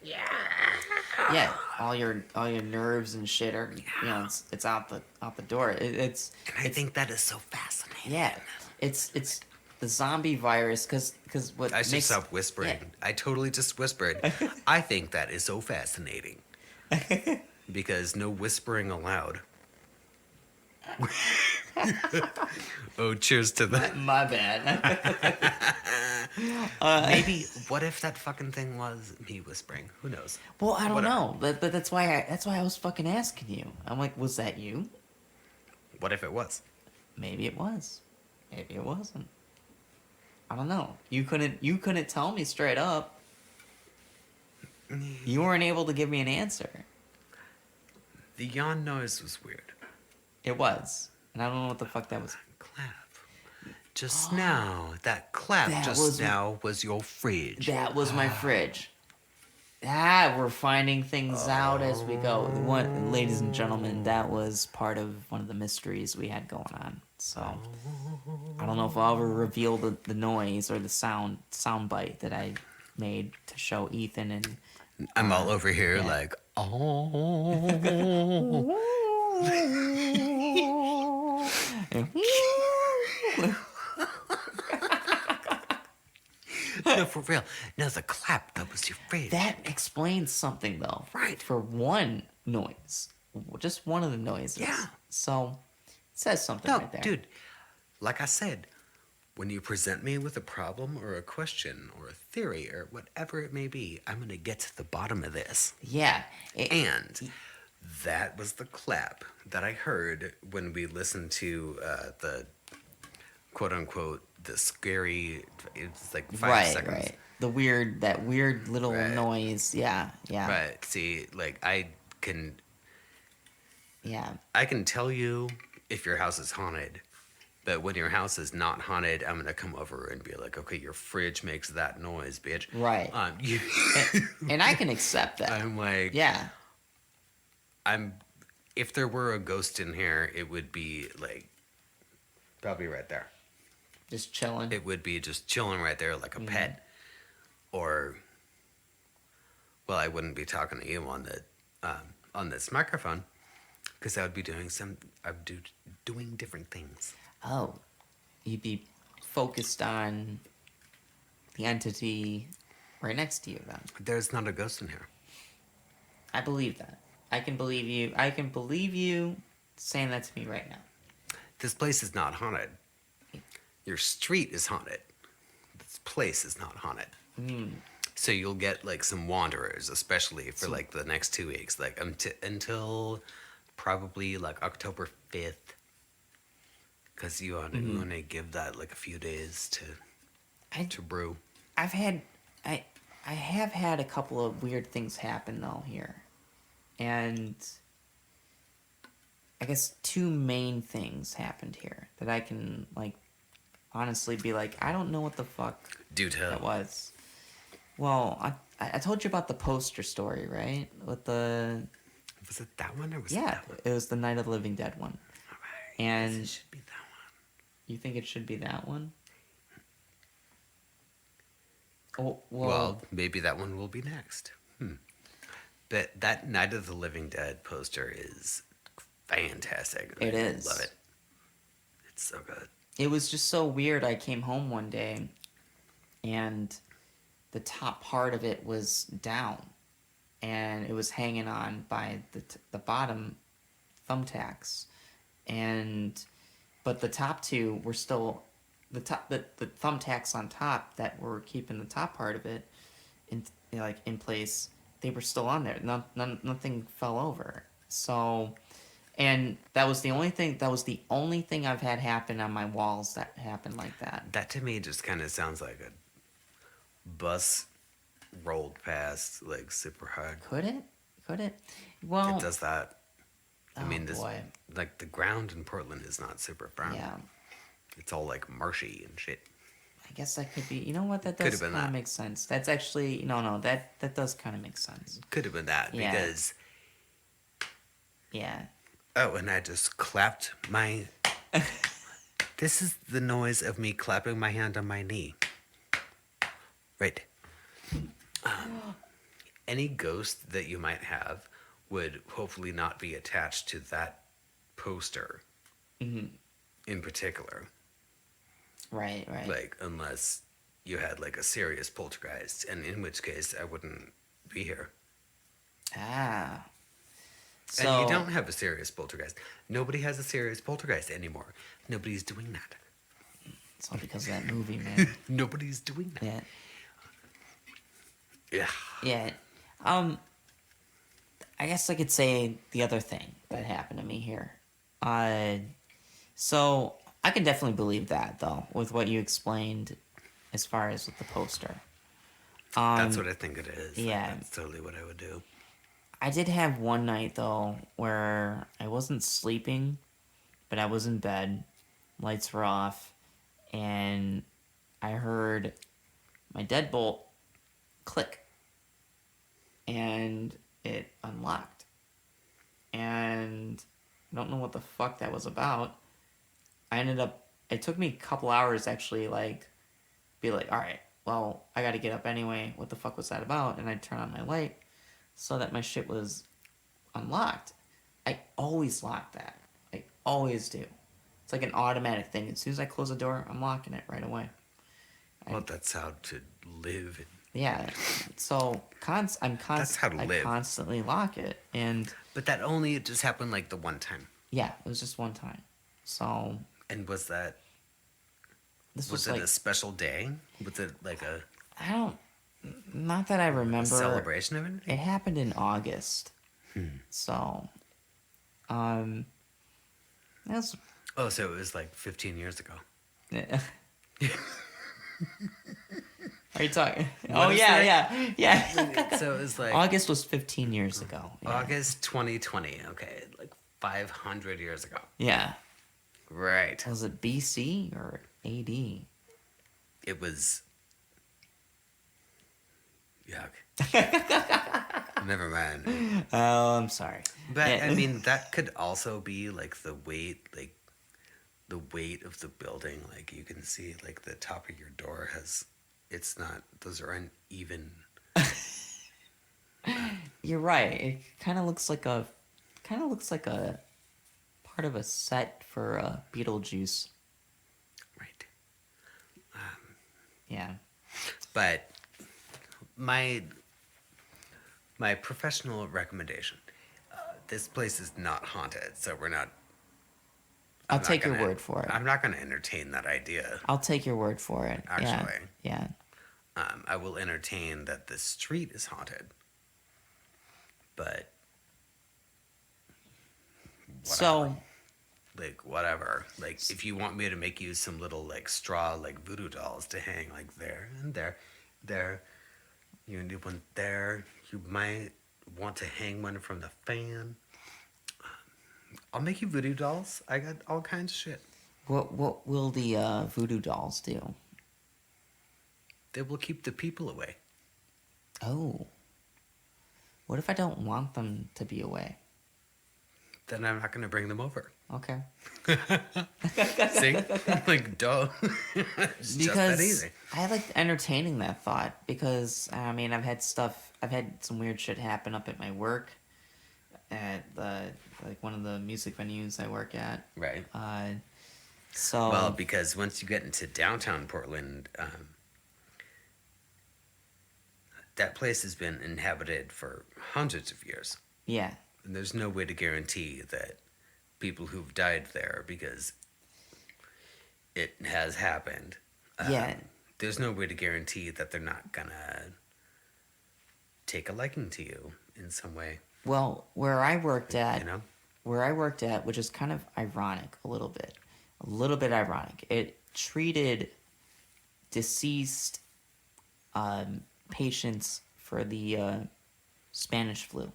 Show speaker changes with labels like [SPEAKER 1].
[SPEAKER 1] Yeah, all your nerves and shit are, it's out the door. It's
[SPEAKER 2] And I think that is so fascinating.
[SPEAKER 1] yeah, it's the zombie virus because
[SPEAKER 2] I
[SPEAKER 1] what
[SPEAKER 2] should
[SPEAKER 1] makes
[SPEAKER 2] stop whispering.
[SPEAKER 1] yeah.
[SPEAKER 2] I totally just whispered. I think that is so fascinating. Because no whispering allowed. Oh, cheers to that.
[SPEAKER 1] My bad.
[SPEAKER 2] Maybe, what if that fucking thing was me whispering? Who knows?
[SPEAKER 1] Well, I don't
[SPEAKER 2] Whatever.
[SPEAKER 1] know, but that's why I was fucking asking you. I'm like, was that you?
[SPEAKER 2] What if it was?
[SPEAKER 1] Maybe it was. Maybe it wasn't. I don't know. You couldn't tell me straight up. You weren't able to give me an answer.
[SPEAKER 2] The yawn noise was weird.
[SPEAKER 1] It was. And I don't know what the fuck that was.
[SPEAKER 2] Clap. Just now. That clap
[SPEAKER 1] That
[SPEAKER 2] just
[SPEAKER 1] was-
[SPEAKER 2] now was your fridge.
[SPEAKER 1] That was my fridge. We're finding things out as we go. Ladies and gentlemen, that was part of one of the mysteries we had going on. So I don't know if I'll ever reveal the noise or the sound bite that I made to show Ethan and
[SPEAKER 2] I'm all over here
[SPEAKER 1] yeah.
[SPEAKER 2] like, oh. No, for real. No, the clap, that was your fridge.
[SPEAKER 1] That explains something though.
[SPEAKER 2] Right.
[SPEAKER 1] For one noise. Just one of the noises.
[SPEAKER 2] Yeah.
[SPEAKER 1] So it says something
[SPEAKER 2] No,
[SPEAKER 1] right there.
[SPEAKER 2] dude, like I said, when you present me with a problem or a question or a theory or whatever it may be, I'm going to get to the bottom of this.
[SPEAKER 1] Yeah.
[SPEAKER 2] And that was the clap that I heard when we listened to the quote unquote the scary. It's like 5 seconds.
[SPEAKER 1] Right. That weird little noise. Yeah.
[SPEAKER 2] Right. See, like I can
[SPEAKER 1] Yeah.
[SPEAKER 2] tell you if your house is haunted, but when your house is not haunted, I'm gonna come over and be like, okay, your fridge makes that noise, bitch.
[SPEAKER 1] Right.
[SPEAKER 2] You,
[SPEAKER 1] And I can accept that.
[SPEAKER 2] I'm like,
[SPEAKER 1] Yeah.
[SPEAKER 2] If there were a ghost in here, it would be like, probably right there.
[SPEAKER 1] Just chilling.
[SPEAKER 2] It would be just chilling right there like a pet. Or, well, I wouldn't be talking to you on this microphone because I would be doing doing different things.
[SPEAKER 1] Oh. You'd be focused on the entity right next to you then.
[SPEAKER 2] There's not a ghost in here.
[SPEAKER 1] I believe that. I can believe you saying that to me right now.
[SPEAKER 2] This place is not haunted. Your street is haunted. This place is not haunted. So you'll get like some wanderers, especially for like the next 2 weeks, like until probably like October 5th, because you want to give that like a few days to brew.
[SPEAKER 1] I have had a couple of weird things happen though here, and I guess two main things happened here that I can like honestly be like, I don't know what the fuck
[SPEAKER 2] Do tell.
[SPEAKER 1] that was. Well, I told you about the poster story, right? With the
[SPEAKER 2] Was it that one or was it that one?
[SPEAKER 1] it was the Night of the Living Dead one.
[SPEAKER 2] All right.
[SPEAKER 1] And
[SPEAKER 2] It should be that one.
[SPEAKER 1] you think it should be that one? Oh,
[SPEAKER 2] Well, maybe that one will be next. But that Night of the Living Dead poster is fantastic.
[SPEAKER 1] It is.
[SPEAKER 2] Love it. It's so good.
[SPEAKER 1] it was just so weird. I came home one day, and the top part of it was down, and it was hanging on by the bottom thumbtacks, but the top two were still the thumbtacks on top that were keeping the top part of it in place. They were still on there. Nothing fell over. So, and that was the only thing. That was the only thing I've had happen on my walls that happened like that.
[SPEAKER 2] That to me just kind of sounds like a bus rolled past like super hard.
[SPEAKER 1] Could it? Well,
[SPEAKER 2] It does that. I
[SPEAKER 1] oh,
[SPEAKER 2] mean,
[SPEAKER 1] boy.
[SPEAKER 2] like the ground in Portland is not super firm.
[SPEAKER 1] Yeah.
[SPEAKER 2] It's all like marshy and shit.
[SPEAKER 1] I guess that could be. You know what? That
[SPEAKER 2] Could
[SPEAKER 1] does
[SPEAKER 2] have been
[SPEAKER 1] kind of
[SPEAKER 2] that.
[SPEAKER 1] make sense. That's actually no. That does kind of make sense.
[SPEAKER 2] Could have been that
[SPEAKER 1] Yeah.
[SPEAKER 2] because.
[SPEAKER 1] Yeah.
[SPEAKER 2] Oh, and I just clapped my. This is the noise of me clapping my hand on my knee. Right. any ghost that you might have would hopefully not be attached to that poster in particular.
[SPEAKER 1] Right, right.
[SPEAKER 2] Like, unless you had like a serious poltergeist, and in which case I wouldn't be here.
[SPEAKER 1] Ah.
[SPEAKER 2] And you
[SPEAKER 1] So,
[SPEAKER 2] don't have a serious poltergeist. Nobody has a serious poltergeist anymore. Nobody's doing that.
[SPEAKER 1] it's all because of that movie, man.
[SPEAKER 2] Nobody's doing that.
[SPEAKER 1] Yeah.
[SPEAKER 2] Yeah.
[SPEAKER 1] Yeah. I guess I could say the other thing that happened to me here. So I can definitely believe that though, with what you explained as far as with the poster.
[SPEAKER 2] That's what I think it is.
[SPEAKER 1] yeah.
[SPEAKER 2] That's totally what I would do.
[SPEAKER 1] I did have one night though where I wasn't sleeping, but I was in bed, lights were off, and I heard my deadbolt click, and it unlocked. And I don't know what the fuck that was about. It took me a couple hours actually, like, be like, alright, well, I gotta get up anyway. What the fuck was that about? And I'd turn on my light so that my shit was unlocked. I always lock that. I always do. It's like an automatic thing. As soon as I close the door, I'm locking it right away.
[SPEAKER 2] Well, that's how to live.
[SPEAKER 1] Yeah. So
[SPEAKER 2] That's how to
[SPEAKER 1] I
[SPEAKER 2] live.
[SPEAKER 1] constantly lock it, and
[SPEAKER 2] But that only just happened like the one time.
[SPEAKER 1] yeah, it was just one time. So
[SPEAKER 2] And was that
[SPEAKER 1] this
[SPEAKER 2] was
[SPEAKER 1] was
[SPEAKER 2] it
[SPEAKER 1] like
[SPEAKER 2] a special day? Was it like a
[SPEAKER 1] I don't, not that I remember.
[SPEAKER 2] celebration of anything?
[SPEAKER 1] It happened in August. So, that's.
[SPEAKER 2] Oh, so it was like 15 years ago.
[SPEAKER 1] Are you talking?
[SPEAKER 2] What
[SPEAKER 1] Oh
[SPEAKER 2] is
[SPEAKER 1] yeah,
[SPEAKER 2] that?
[SPEAKER 1] yeah.
[SPEAKER 2] So it was like
[SPEAKER 1] August was 15 years ago. Yeah.
[SPEAKER 2] August 2020. Okay, like 500 years ago.
[SPEAKER 1] Yeah.
[SPEAKER 2] Right.
[SPEAKER 1] Was it BC or AD?
[SPEAKER 2] It was. Yuck. Never mind.
[SPEAKER 1] Oh, I'm sorry.
[SPEAKER 2] But
[SPEAKER 1] Yeah.
[SPEAKER 2] I mean, that could also be like the weight of the building. Like you can see, like the top of your door has. It's not. Those are uneven.
[SPEAKER 1] You're right. It kind of looks like a part of a set for Beetlejuice.
[SPEAKER 2] Right.
[SPEAKER 1] Yeah.
[SPEAKER 2] But my professional recommendation. This place is not haunted, so we're not.
[SPEAKER 1] I'll
[SPEAKER 2] I'm not
[SPEAKER 1] take your
[SPEAKER 2] gonna-
[SPEAKER 1] word for it.
[SPEAKER 2] I'm not going to entertain that idea.
[SPEAKER 1] I'll take your word for it.
[SPEAKER 2] Actually.
[SPEAKER 1] Yeah.
[SPEAKER 2] I will entertain that the street is haunted. But
[SPEAKER 1] So,
[SPEAKER 2] like whatever. Like if you want me to make you some little like straw like voodoo dolls to hang like there and there, you need one there. You might want to hang one from the fan. I'll make you voodoo dolls. I got all kinds of shit.
[SPEAKER 1] what will the voodoo dolls do?
[SPEAKER 2] They will keep the people away.
[SPEAKER 1] Oh. What if I don't want them to be away?
[SPEAKER 2] Then I'm not going to bring them over.
[SPEAKER 1] Okay.
[SPEAKER 2] See? Like, duh. It's just that easy.
[SPEAKER 1] I like entertaining that thought because I mean I've had some weird shit happen up at my work at one of the music venues I work at.
[SPEAKER 2] Right.
[SPEAKER 1] So
[SPEAKER 2] Well, because once you get into downtown Portland, that place has been inhabited for hundreds of years.
[SPEAKER 1] yeah.
[SPEAKER 2] And there's no way to guarantee that people who've died there, because it has happened.
[SPEAKER 1] Yeah.
[SPEAKER 2] There's no way to guarantee that they're not gonna take a liking to you in some way.
[SPEAKER 1] Well, where I worked at,
[SPEAKER 2] You know?
[SPEAKER 1] which is kind of ironic, a little bit ironic. It treated deceased patients for the Spanish flu.